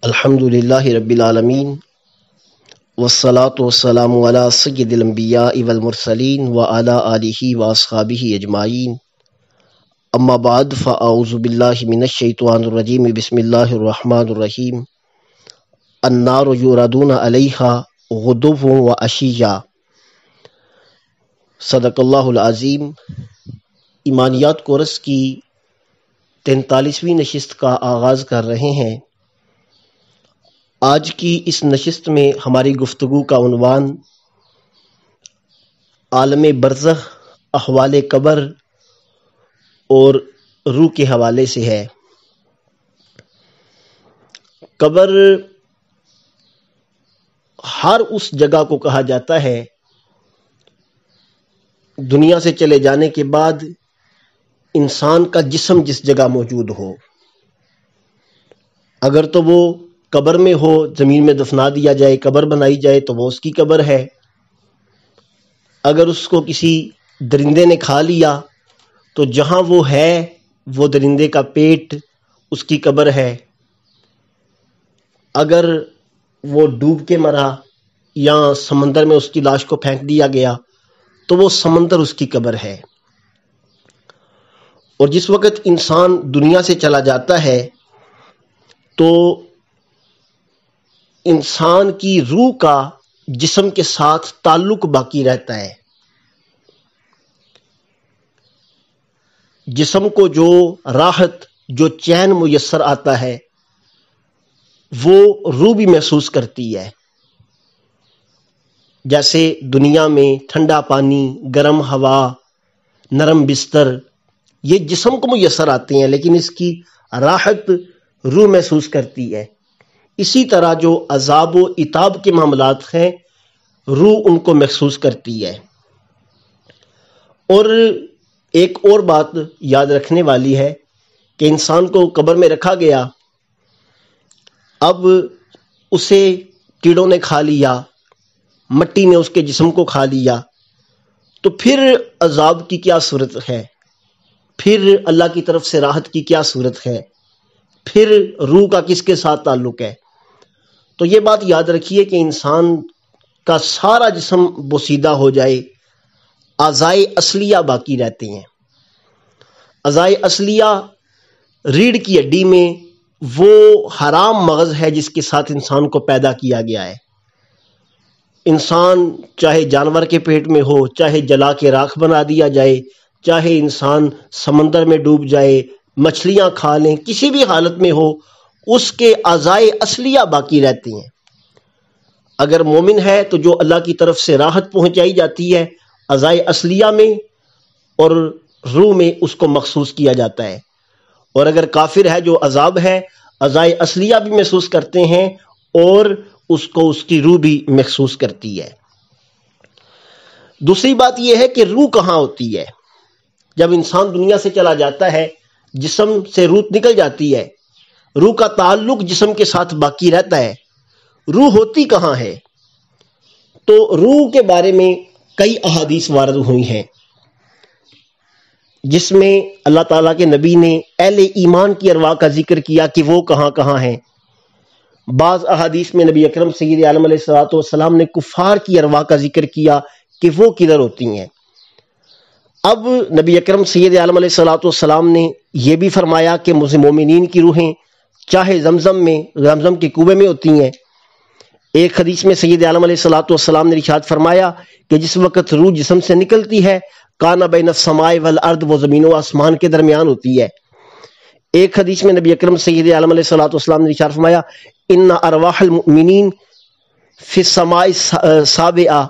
الحمدللہ رب العالمین والصلاة والسلام علی سید الانبیاء والمرسلین وعلی آلہ واصحابہ اجمعین، اما بعد فاعوذ باللہ من الشیطان الرجیم، بسم اللہ الرحمن الرحیم۔ النار یعرضون علیہا غدوا وعشیا۔ صدق اللہ العظیم۔ ایمانیات کورس کی 43ویں نشست کا آغاز کر رہے ہیں۔ آج کی اس نشست میں ہماری گفتگو کا عنوان عالم برزخ، احوال قبر اور روح کے حوالے سے ہے۔ قبر ہر اس جگہ کو کہا جاتا ہے دنیا سے چلے جانے کے بعد انسان کا جسم جس جگہ موجود ہو، اگر تو وہ قبر میں ہو، زمین میں دفنا دیا جائے، قبر بنائی جائے تو وہ اس کی قبر ہے۔ اگر اس کو کسی درندے نے کھا لیا تو جہاں وہ ہے وہ درندے کا پیٹ اس کی قبر ہے۔ اگر وہ ڈوب کے مرا یا سمندر میں اس کی لاش کو پھینک دیا گیا تو وہ سمندر اس کی قبر ہے۔ اور جس وقت انسان دنیا سے چلا جاتا ہے تو انسان کی روح کا جسم کے ساتھ تعلق باقی رہتا ہے۔ جسم کو جو راحت، جو چین میسر آتا ہے وہ روح بھی محسوس کرتی ہے۔ جیسے دنیا میں ٹھنڈا پانی، گرم ہوا، نرم بستر یہ جسم کو میسر آتے ہیں، لیکن اس کی راحت روح محسوس کرتی ہے۔ اسی طرح جو عذاب و عتاب کے معاملات ہیں روح ان کو محسوس کرتی ہے۔ اور ایک اور بات یاد رکھنے والی ہے کہ انسان کو قبر میں رکھا گیا، اب اسے کیڑوں نے کھا لیا، مٹی نے اس کے جسم کو کھا لیا، تو پھر عذاب کی کیا صورت ہے؟ پھر اللہ کی طرف سے راحت کی کیا صورت ہے؟ پھر روح کا کس کے ساتھ تعلق ہے؟ تو یہ بات یاد رکھیے کہ انسان کا سارا جسم بوسیدہ ہو جائے، اعضائے اصلیہ باقی رہتے ہیں۔ اعضائے اصلیہ ریڑھ کی ہڈی میں وہ حرام مغز ہے جس کے ساتھ انسان کو پیدا کیا گیا ہے۔ انسان چاہے جانور کے پیٹ میں ہو، چاہے جلا کے راکھ بنا دیا جائے، چاہے انسان سمندر میں ڈوب جائے، مچھلیاں کھا لیں، کسی بھی حالت میں ہو اس کے اعضائے اصلیہ باقی رہتے ہیں۔ اگر مومن ہے تو جو اللہ کی طرف سے راحت پہنچائی جاتی ہے اعضائے اصلیہ میں اور روح میں اس کو محسوس کیا جاتا ہے، اور اگر کافر ہے جو عذاب ہے اعضائے اصلیہ بھی محسوس کرتے ہیں اور اس کو اس کی روح بھی محسوس کرتی ہے۔ دوسری بات یہ ہے کہ روح کہاں ہوتی ہے؟ جب انسان دنیا سے چلا جاتا ہے، جسم سے روح نکل جاتی ہے، روح کا تعلق جسم کے ساتھ باقی رہتا ہے، روح ہوتی کہاں ہے؟ تو روح کے بارے میں کئی احادیث وارد ہوئی ہیں جس میں اللہ تعالیٰ کے نبی نے اہل ایمان کی ارواح کا ذکر کیا کہ وہ کہاں کہاں ہیں۔ بعض احادیث میں نبی اکرم سید عالم علیہ الصلوۃ والسلام نے کفار کی ارواح کا ذکر کیا کہ وہ کدھر ہوتی ہیں۔ اب نبی اکرم سید عالم علیہ الصلوۃ والسلام نے یہ بھی فرمایا کہ مومنین کی روحیں چاہے زمزم کے کنویں میں ہوتی ہیں۔ ایک حدیث میں سید عالم علیہ الصلوۃ والسلام نے ارشاد فرمایا کہ جس وقت روح جسم سے نکلتی ہے کانا بین السماء والارض، وہ زمین و آسمان کے درمیان ہوتی ہے۔ ایک حدیث میں نبی اکرم سید عالم علیہ الصلوۃ والسلام نے ارشاد فرمایا ان ارواح المؤمنین فی السماء السابعہ،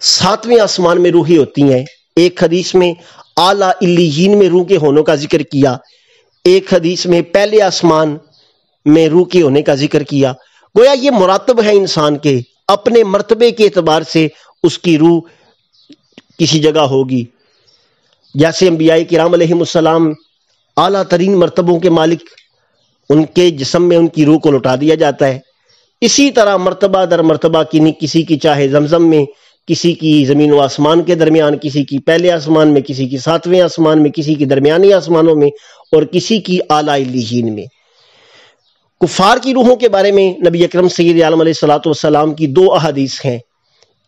7ویں آسمان میں روحیں ہوتی ہیں۔ ایک حدیث میں اعلیٰ علیین میں روح کے ہونے کا ذکر کیا، ایک حدیث میں پہلے آسمان میں روح کے ہونے کا ذکر کیا۔ گویا یہ مراتب ہے انسان کے، اپنے مرتبے کے اعتبار سے اس کی روح کسی جگہ ہوگی۔ جیسے انبیاء کرام علیہم السلام اعلیٰ ترین مرتبوں کے مالک، ان کے جسم میں ان کی روح کو لوٹا دیا جاتا ہے۔ اسی طرح مرتبہ در مرتبہ کسی کی چاہے زمزم میں، کسی کی زمین و آسمان کے درمیان، کسی کی پہلے آسمان میں، کسی کی ساتویں آسمان میں، کسی کی درمیانی آسمانوں میں، اور کسی کی اعلیٰ علیین میں۔ کفار کی روحوں کے بارے میں نبی اکرم سید عالم علیہ الصلوۃ والسلام کی دو احادیث ہیں۔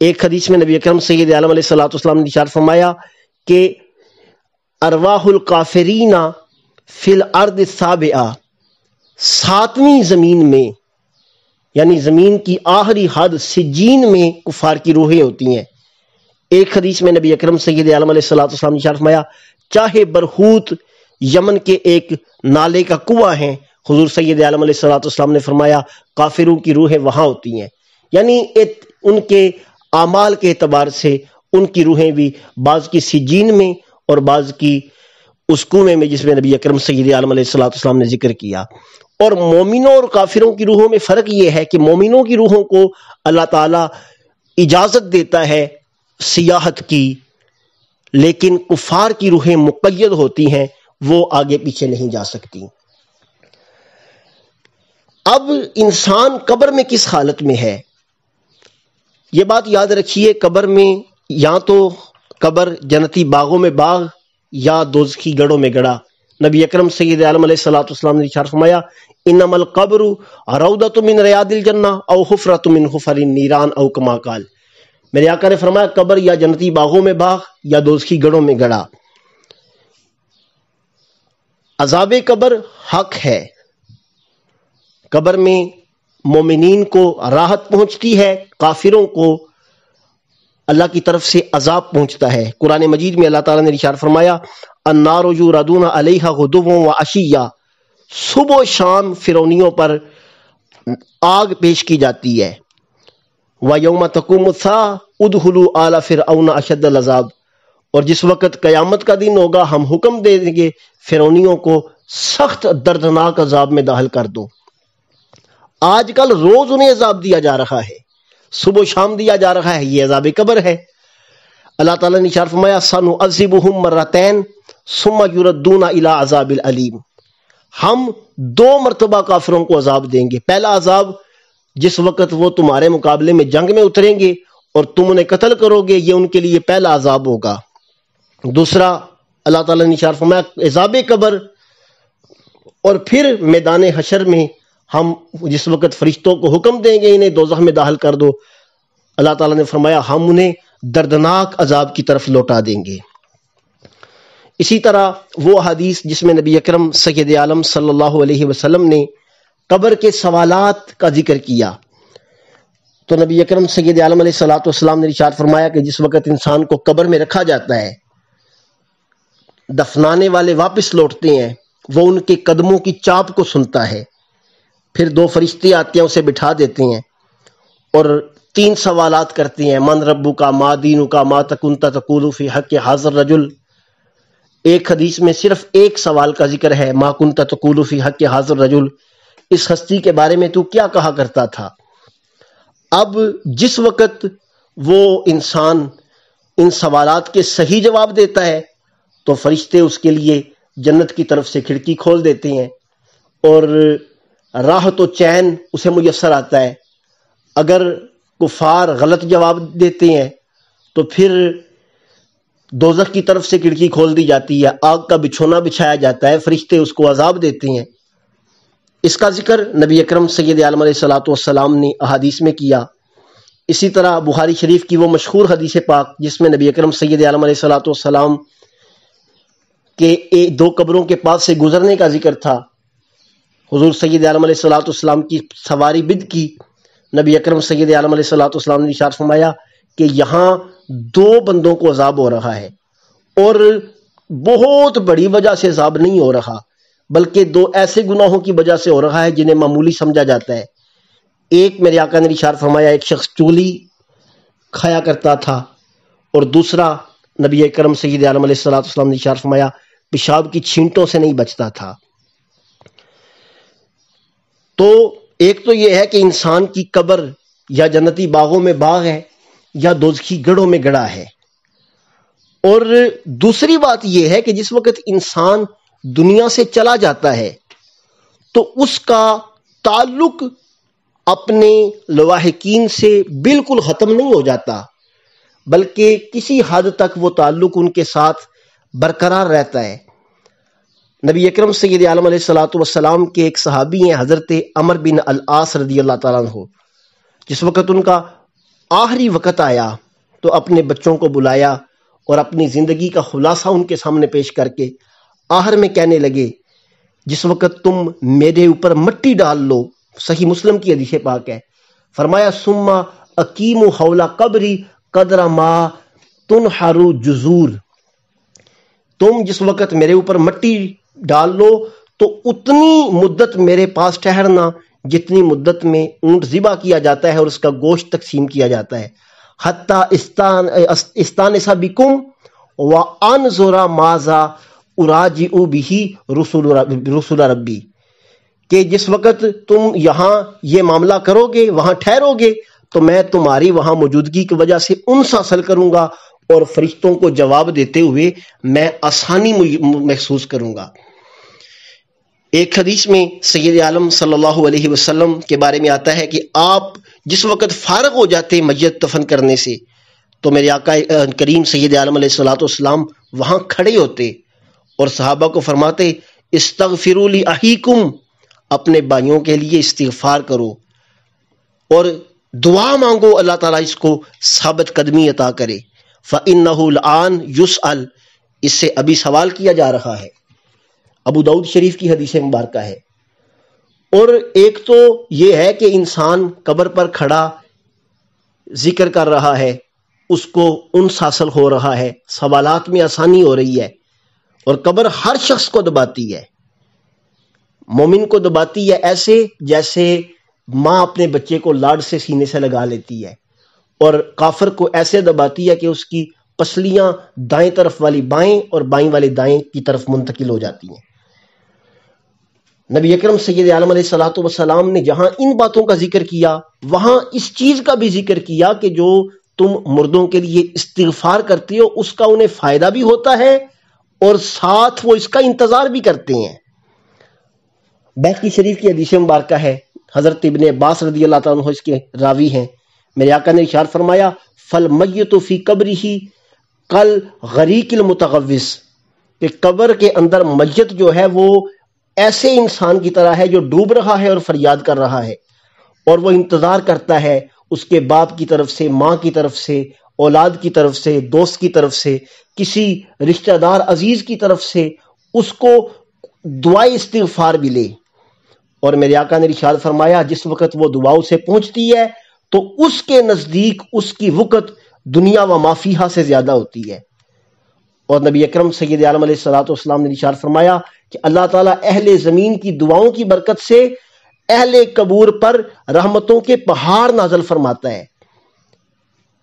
ایک حدیث میں نبی اکرم سید عالم علیہ الصلوۃ والسلام نے ارشاد فرمایا کہ ارواح الکافرین فی الارض السابعہ، ساتویں زمین میں، یعنی زمین کی آخری حد سجین میں کفار کی روحیں ہوتی ہیں۔ ایک حدیث میں نبی اکرم سید عالم علیہ الصلوۃ والسلام نے ارشاد فرمایا چاہے برہوت یمن کے ایک نالے کا کنواں ہے، حضور سید عالم علیہ الصلوۃ والسلام نے فرمایا کافروں کی روحیں وہاں ہوتی ہیں، یعنی ان کے اعمال کے اعتبار سے ان کی روحیں بھی بعض کی سجین میں اور بعض کی اس کنویں میں، جس میں نبی اکرم سید عالم علیہ الصلوۃ والسلام نے ذکر کیا۔ اور مومنوں اور کافروں کی روحوں میں فرق یہ ہے کہ مومنوں کی روحوں کو اللہ تعالیٰ اجازت دیتا ہے سیاحت کی، لیکن کفار کی روحیں مقید ہوتی ہیں، وہ آگے پیچھے نہیں جا سکتی۔ اب انسان قبر میں کس حالت میں ہے، یہ بات یاد رکھیے۔ قبر میں یا تو قبر جنتی باغوں میں باغ یا دوزخی گڑھوں میں گڑھا۔ نبی اکرم سید عالم علیہ الصلوۃ والسلام نے ارشاد فرمایا انما القبر روضۃ من ریاض الجنہ او حفرۃ من حفر النیران او کما قال، میرے آقا نے فرمایا قبر یا جنتی باغوں میں باغ یا دوزخی گڑھوں میں گڑھا۔ عذاب قبر حق ہے، قبر میں مومنین کو راحت پہنچتی ہے، کافروں کو اللہ کی طرف سے عذاب پہنچتا ہے۔ قرآن مجید میں اللہ تعالیٰ نے ارشاد فرمایا النار یعرضون علیہا غدوا وعشیا، صبح و شام فرعونیوں پر آگ پیش کی جاتی ہے۔ وَيَوْمَ تَقُومُ السَّاعَةُ ادْخُلُوا آلَ فِرْعَوْنَ أَشَدَّ الْعَذَابِ، اور جس وقت قیامت کا دن ہوگا ہم حکم دے دیں گے فرعونیوں کو سخت دردناک عذاب میں داخل کر دو۔ آج کل روز انہیں عذاب دیا جا رہا ہے، صبح و شام دیا جا رہا ہے، یہ عذاب قبر ہے۔ اللہ تعالیٰ نے ارشاد فرمایا سَنُعَذِّبُهُم مَّرَّتَيْن ثُمَّ يُرَدُّونَ إِلَىٰ عَذَابِ الْأَلِيمِ، ہم 2 مرتبہ کافروں کو عذاب دیں گے۔ پہلا عذاب جس وقت وہ تمہارے مقابلے میں جنگ میں اتریں گے اور تم انہیں قتل کرو گے، یہ ان کے لیے پہلا عذاب ہوگا۔ دوسرا اللہ تعالیٰ نے ارشاد فرمایا عذاب قبر، اور پھر میدان حشر میں ہم جس وقت فرشتوں کو حکم دیں گے انہیں دوزخ میں داخل کر دو، اللہ تعالیٰ نے فرمایا ہم انہیں دردناک عذاب کی طرف لوٹا دیں گے۔ اسی طرح وہ حدیث جس میں نبی اکرم سید عالم صلی اللہ علیہ وسلم نے قبر کے سوالات کا ذکر کیا، تو نبی اکرم سید عالم علیہ الصلوۃ والسلام نے ارشاد فرمایا کہ جس وقت انسان کو قبر میں رکھا جاتا ہے، دفنانے والے واپس لوٹتے ہیں، وہ ان کے قدموں کی چاپ کو سنتا ہے، پھر 2 فرشتے آتے ہیں اسے بٹھا دیتے ہیں اور 3 سوالات کرتے ہیں من ربک ما دینک ما کنت تقول فی حق ھذا الرجل۔ ایک حدیث میں صرف ایک سوال کا ذکر ہے ما کنت تقول فی حق ھذا الرجل، اس ہستی کے بارے میں تو کیا کہا کرتا تھا۔ اب جس وقت وہ انسان ان سوالات کے صحیح جواب دیتا ہے تو فرشتے اس کے لیے جنت کی طرف سے کھڑکی کھول دیتے ہیں اور راحت و چین اسے میسر آتا ہے۔ اگر کفار غلط جواب دیتے ہیں تو پھر دوزخ کی طرف سے کھڑکی کھول دی جاتی ہے، آگ کا بچھونا بچھایا جاتا ہے، فرشتے اس کو عذاب دیتے ہیں۔ اس کا ذکر نبی اکرم سید عالم علیہ الصلوۃ والسلام نے احادیث میں کیا۔ اسی طرح بخاری شریف کی وہ مشہور حدیث پاک جس میں نبی اکرم سید عالم علیہ الصلوۃ والسلام کے 2 قبروں کے پاس سے گزرنے کا ذکر تھا، حضور سید عالم علیہ الصلوۃ والسلام کی سواری بد کی، نبی اکرم سید عالم علیہ الصلوۃ والسلام نے ارشاد فرمایا کہ یہاں 2 بندوں کو عذاب ہو رہا ہے، اور بہت بڑی وجہ سے عذاب نہیں ہو رہا بلکہ 2 ایسے گناہوں کی وجہ سے ہو رہا ہے جنہیں معمولی سمجھا جاتا ہے۔ ایک میرے آقا نے ارشاد فرمایا ایک شخص چولی کھایا کرتا تھا، اور دوسرا نبی اکرم سید عالم علیہ الصلوۃ والسلام نے ارشاد فرمایا پیشاب کی چھینٹوں سے نہیں بچتا تھا۔ تو ایک تو یہ ہے کہ انسان کی قبر یا جنتی باغوں میں باغ ہے یا دوزخی گڑھوں میں گڑھا ہے، اور دوسری بات یہ ہے کہ جس وقت انسان دنیا سے چلا جاتا ہے تو اس کا تعلق اپنے لواحقین سے بالکل ختم نہیں ہو جاتا، بلکہ کسی حد تک وہ تعلق ان کے ساتھ برقرار رہتا ہے۔ نبی اکرم سید عالم علیہ الصلوۃ والسلام کے ایک صحابی ہیں حضرت عمر بن العاص رضی اللہ تعالیٰ عنہ، جس وقت ان کا آخری وقت آیا تو اپنے بچوں کو بلایا اور اپنی زندگی کا خلاصہ ان کے سامنے پیش کر کے آخر میں کہنے لگے، جس وقت تم میرے اوپر مٹی ڈال لو، صحیح مسلم کی حدیث پاک ہے، فرمایا ثم اقیموا حول قبری قدر ما تنحر جذور، تم جس وقت میرے اوپر مٹی ڈال لو تو اتنی مدت میرے پاس ٹھہرنا جتنی مدت میں اونٹ ذبح کیا جاتا ہے اور اس کا گوشت تقسیم کیا جاتا ہے، حتی استانس بکم وانظر ماذا اراجع بہ رسول ربی، کہ جس وقت تم یہاں یہ معاملہ کرو گے، وہاں ٹھہرو گے، تو میں تمہاری وہاں موجودگی کی وجہ سے انس حاصل کروں گا اور فرشتوں کو جواب دیتے ہوئے میں آسانی محسوس کروں گا۔ ایک حدیث میں سید عالم صلی اللہ علیہ وسلم کے بارے میں آتا ہے کہ آپ جس وقت فارغ ہو جاتے میت دفن کرنے سے تو میرے آقا کریم سید عالم علیہ الصلوۃ والسلام وہاں کھڑے ہوتے اور صحابہ کو فرماتے، استغفروا لاخیکم، اپنے بھائیوں کے لیے استغفار کرو اور دعا مانگو، اللہ تعالیٰ اس کو ثابت قدمی عطا کرے، فإنہ الآن یسأل، اس سے ابھی سوال کیا جا رہا ہے۔ ابو داؤد شریف کی حدیث مبارکہ ہے۔ اور ایک تو یہ ہے کہ انسان قبر پر کھڑا ذکر کر رہا ہے، اس کو انس حاصل ہو رہا ہے، سوالات میں آسانی ہو رہی ہے، اور قبر ہر شخص کو دباتی ہے، مومن کو دباتی ہے ایسے جیسے ماں اپنے بچے کو لاڈ سے سینے سے لگا لیتی ہے، اور کافر کو ایسے دباتی ہے کہ اس کی پسلیاں دائیں طرف والی بائیں اور بائیں والی دائیں کی طرف منتقل ہو جاتی ہیں۔ نبی اکرم سید عالم علیہ الصلوۃ والسلام نے جہاں ان باتوں کا ذکر کیا وہاں اس چیز کا بھی ذکر کیا کہ جو تم مردوں کے لیے استغفار کرتے ہو اس کا انہیں فائدہ بھی ہوتا ہے اور ساتھ وہ اس کا انتظار بھی کرتے ہیں۔ بیہقی شریف کی حدیث مبارکہ ہے، حضرت ابن عباس رضی اللہ تعالیٰ عنہ اس کے راوی ہیں، میرے آقا نے ارشاد فرمایا، فالمیت فی قبرہ کل غریق المتغوث، کہ قبر کے اندر میت جو ہے وہ ایسے انسان کی طرح ہے جو ڈوب رہا ہے اور فریاد کر رہا ہے، اور وہ انتظار کرتا ہے اس کے باپ کی طرف سے، ماں کی طرف سے، اولاد کی طرف سے، دوست کی طرف سے، کسی رشتہ دار عزیز کی طرف سے اس کو دعائے استغفار ملے۔ اور میرے آقا نے ارشاد فرمایا جس وقت وہ دعا اسے پہنچتی ہے تو اس کے نزدیک اس کی وقت دنیا و ما فیہا سے زیادہ ہوتی ہے۔ اور نبی اکرم سید عالم علیہ الصلوۃ والسلام نے ارشاد فرمایا کہ اللہ تعالیٰ اہل زمین کی دعاؤں کی برکت سے اہل قبور پر رحمتوں کے پہاڑ نازل فرماتا ہے۔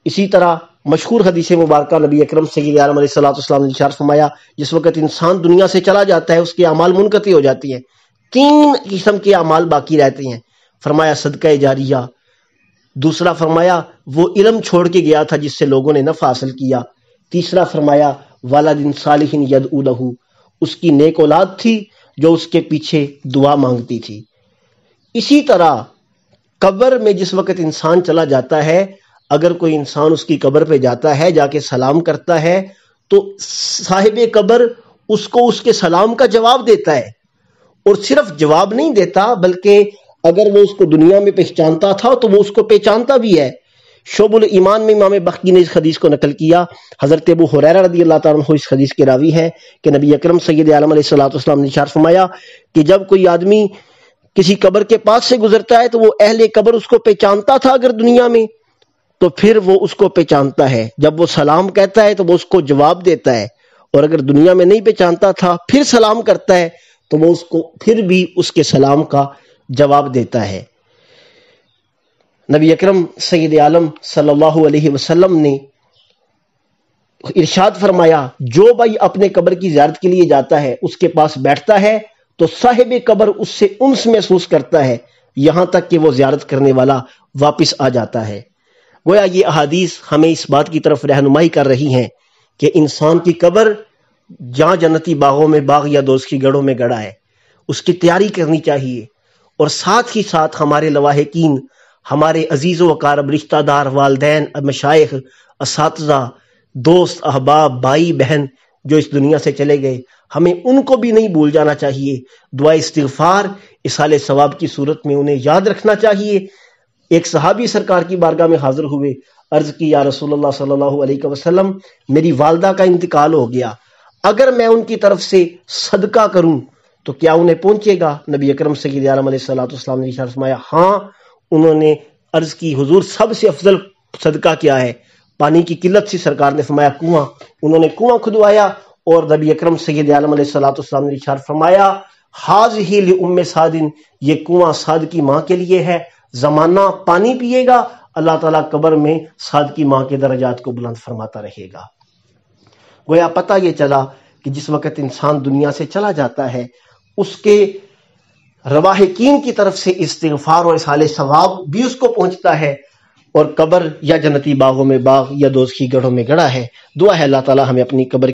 اسی طرح مشہور حدیث مبارکہ نبی اکرم سید عالم علیہ الصلوۃ والسلام نے ارشاد فرمایا جس وقت انسان دنیا سے چلا جاتا ہے اس کے اعمال منقطع ہو جاتی ہیں، 3 قسم کے اعمال باقی رہتے ہیں، فرمایا صدقہ جاریہ، دوسرا فرمایا وہ علم چھوڑ کے گیا تھا جس سے لوگوں نے نفع حاصل کیا، تیسرا فرمایا والد صالح یدعو لہ، اس کی نیک اولاد تھی جو اس کے پیچھے دعا مانگتی تھی۔ اسی طرح قبر میں جس وقت انسان چلا جاتا ہے، اگر کوئی انسان اس کی قبر پہ جاتا ہے، جا کے سلام کرتا ہے، تو صاحب قبر اس کو اس کے سلام کا جواب دیتا ہے، اور صرف جواب نہیں دیتا بلکہ اگر وہ اس کو دنیا میں پہچانتا تھا تو وہ اس کو پہچانتا بھی ہے۔ شعب الایمان میں امام بخاری نے اس حدیث کو نقل کیا، حضرت ابو ہریرہ رضی اللہ تعالیٰ عنہ اس حدیث کے راوی ہیں کہ نبی اکرم سید عالم علیہ الصلوۃ والسلام نے ارشاد فرمایا کہ جب کوئی آدمی کسی قبر کے پاس سے گزرتا ہے تو وہ اہل قبر اس کو پہچانتا تھا اگر دنیا میں، تو پھر وہ اس کو پہچانتا ہے، جب وہ سلام کہتا ہے تو وہ اس کو جواب دیتا ہے، اور اگر دنیا میں نہیں پہچانتا تھا پھر سلام کرتا ہے تو وہ اس کو پھر بھی اس کے سلام کا جواب دیتا ہے۔ نبی اکرم سید عالم صلی اللہ علیہ وسلم نے ارشاد فرمایا جو بھائی اپنے قبر کی زیارت کے لیے جاتا ہے اس کے پاس بیٹھتا ہے تو صاحب قبر اس سے انس محسوس کرتا ہے یہاں تک کہ وہ زیارت کرنے والا واپس آ جاتا ہے۔ گویا یہ احادیث ہمیں اس بات کی طرف رہنمائی کر رہی ہیں کہ انسان کی قبر جہاں جنتی باغوں میں باغ یا دوست کی گڑھوں میں گڑھا ہے، اس کی تیاری کرنی چاہیے، اور ساتھ ہی ساتھ ہمارے لواحقین، ہمارے عزیز و اقارب، رشتہ دار، والدین، مشائخ، اساتذہ، دوست، احباب، بھائی بہن جو اس دنیا سے چلے گئے، ہمیں ان کو بھی نہیں بھول جانا چاہیے۔ دعا استغفار اصال ثواب کی صورت میں انہیں یاد رکھنا چاہیے۔ ایک صحابی سرکار کی بارگاہ میں حاضر ہوئے، عرض کی یا رسول اللہ صلی اللہ علیہ وسلم، میری والدہ کا انتقال ہو گیا، اگر میں ان کی طرف سے صدقہ کروں تو کیا انہیں پہنچے گا؟ نبی اکرم سید عالم علیہ السلام نے ارشاد فرمایا ہاں۔ انہوں نے عرض کی حضور سب سے افضل صدقہ کیا ہے؟ پانی کی قلت سے سرکار نے فرمایا کنواں۔ انہوں نے کنواں کھدوایا اور نبی اکرم سید عالم علیہ السلام نے ارشاد فرمایا ھذہ لأم سعد، یہ کنواں سعد کی ماں کے لیے ہے، زمانہ پانی پیے گا، اللہ تعالیٰ قبر میں سعد کی ماں کے درجات کو بلند فرماتا رہے گا۔ گویا پتہ یہ چلا کہ جس وقت انسان دنیا سے چلا جاتا ہے اس کے رواحقین کی طرف سے استغفار اور اصال ثواب بھی اس کو پہنچتا ہے، اور قبر یا جنتی باغوں میں باغ یا دوزخی گڑھوں میں گڑھا ہے۔ دعا ہے اللہ تعالیٰ ہمیں اپنی قبر